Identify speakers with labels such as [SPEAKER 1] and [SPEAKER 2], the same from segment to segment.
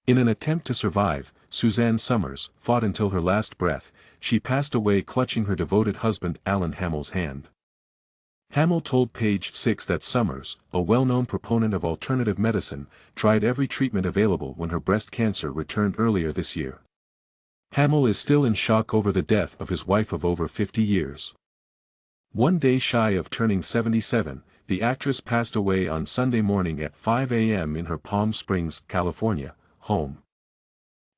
[SPEAKER 1] In an attempt to survive, Suzanne Somers fought until her last breath. She passed away clutching her devoted husband Alan Hamel's hand. Hamel told Page 6 that Somers, a well-known proponent of alternative medicine, tried every treatment available when her breast cancer returned earlier this year. Hamel is still in shock over the death of his wife of over 50 years. One day shy of turning 77, the actress passed away on Sunday morning at 5 a.m. in her Palm Springs, California, home.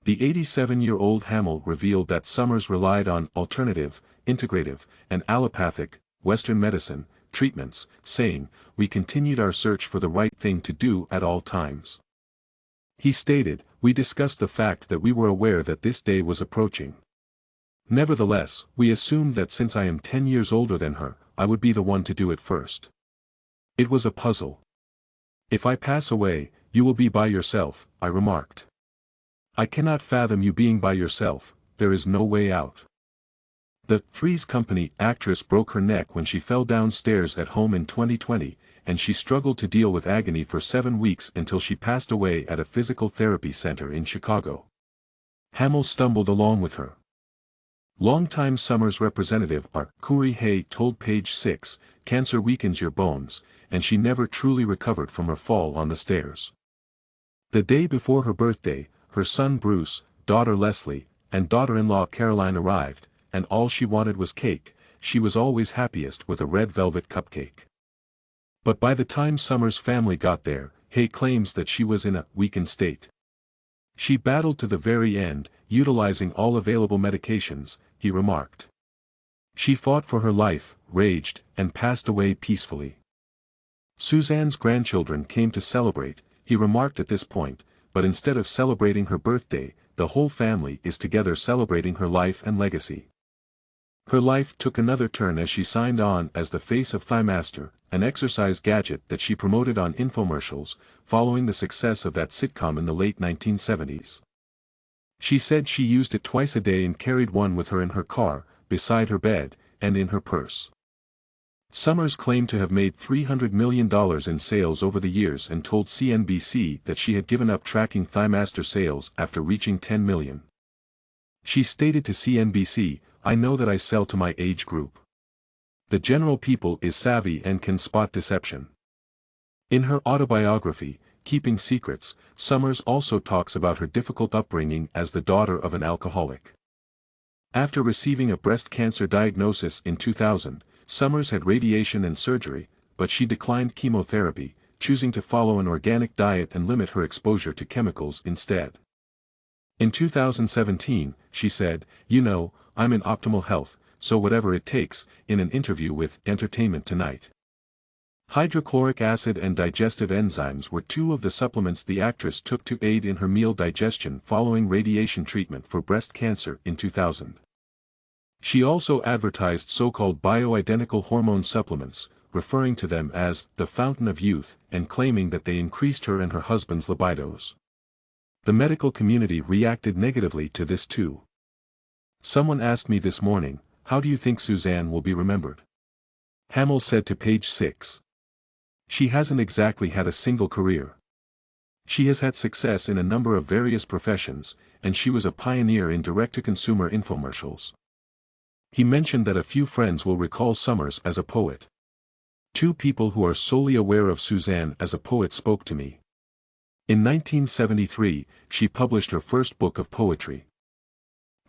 [SPEAKER 1] The 87-year-old Hamel revealed that Somers relied on alternative, integrative, and allopathic, Western medicine, treatments, saying, "We continued our search for the right thing to do at all times." He stated, "We discussed the fact that we were aware that this day was approaching. Nevertheless, we assumed that since I am 10 years older than her, I would be the one to do it first. It was a puzzle. If I pass away, you will be by yourself," I remarked. "I cannot fathom you being by yourself, there is no way out." The Three's Company actress broke her neck when she fell downstairs at home in 2020, and she struggled to deal with agony for 7 weeks until she passed away at a physical therapy center in Chicago. Hamel stumbled along with her. Longtime Somers representative Kuri Hay told Page 6, "Cancer weakens your bones," and she never truly recovered from her fall on the stairs. The day before her birthday, her son Bruce, daughter Leslie, and daughter-in-law Caroline arrived, and all she wanted was cake. She was always happiest with a red velvet cupcake. But by the time Somers' family got there, Hay claims that she was in a weakened state. "She battled to the very end, utilizing all available medications," he remarked. "She fought for her life, raged, and passed away peacefully." Suzanne's grandchildren came to celebrate, he remarked at this point, but instead of celebrating her birthday, the whole family is together celebrating her life and legacy. Her life took another turn as she signed on as the face of Thighmaster, an exercise gadget that she promoted on infomercials, following the success of that sitcom in the late 1970s. She said she used it twice a day and carried one with her in her car, beside her bed, and in her purse. Somers claimed to have made $300 million in sales over the years and told CNBC that she had given up tracking Thighmaster sales after reaching 10 million. She stated to CNBC, "I know that I sell to my age group. The general people is savvy and can spot deception." In her autobiography, Keeping Secrets, Somers also talks about her difficult upbringing as the daughter of an alcoholic. After receiving a breast cancer diagnosis in 2000, Somers had radiation and surgery, but she declined chemotherapy, choosing to follow an organic diet and limit her exposure to chemicals instead. In 2017, she said, "You know, I'm in optimal health, so whatever it takes," in an interview with Entertainment Tonight. Hydrochloric acid and digestive enzymes were two of the supplements the actress took to aid in her meal digestion following radiation treatment for breast cancer in 2000. She also advertised so-called bioidentical hormone supplements, referring to them as the fountain of youth, and claiming that they increased her and her husband's libidos. The medical community reacted negatively to this too. "Someone asked me this morning, 'How do you think Suzanne will be remembered?' Hamel said to Page 6. "She hasn't exactly had a single career. She has had success in a number of various professions, and she was a pioneer in direct-to-consumer infomercials." He mentioned that a few friends will recall Somers as a poet. "Two people who are solely aware of Suzanne as a poet spoke to me. In 1973, she published her first book of poetry."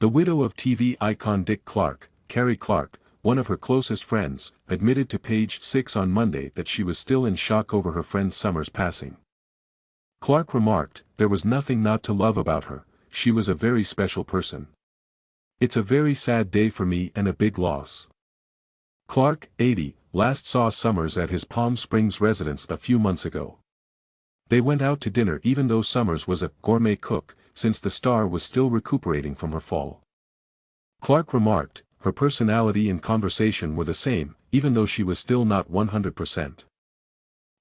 [SPEAKER 1] The widow of TV icon Dick Clark, Carrie Clark, one of her closest friends, admitted to Page 6 on Monday that she was still in shock over her friend Somers' passing. Clark remarked, "There was nothing not to love about her, she was a very special person. It's a very sad day for me and a big loss." Clark, 80, last saw Somers at his Palm Springs residence a few months ago. They went out to dinner even though Somers was a gourmet cook, since the star was still recuperating from her fall. Clark remarked, "Her personality and conversation were the same, even though she was still not 100%.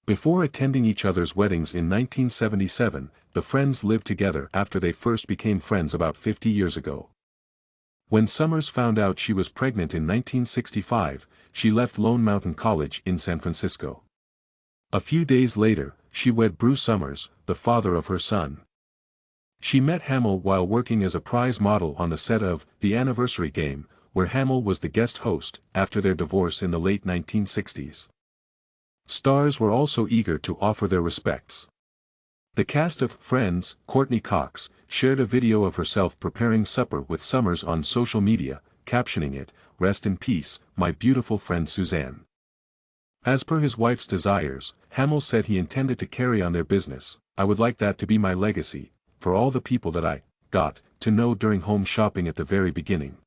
[SPEAKER 1] Before attending each other's weddings in 1977, the friends lived together after they first became friends about 50 years ago. When Somers found out she was pregnant in 1965, she left Lone Mountain College in San Francisco. A few days later, she wed Bruce Somers, the father of her son. She met Hamel while working as a prize model on the set of The Anniversary Game, where Hamel was the guest host, after their divorce in the late 1960s. Stars were also eager to offer their respects. The cast of Friends, Courtney Cox, shared a video of herself preparing supper with Somers on social media, captioning it, "Rest in peace, my beautiful friend Suzanne." As per his wife's desires, Hamel said he intended to carry on their business. "I would like that to be my legacy, for all the people that I got to know during home shopping at the very beginning."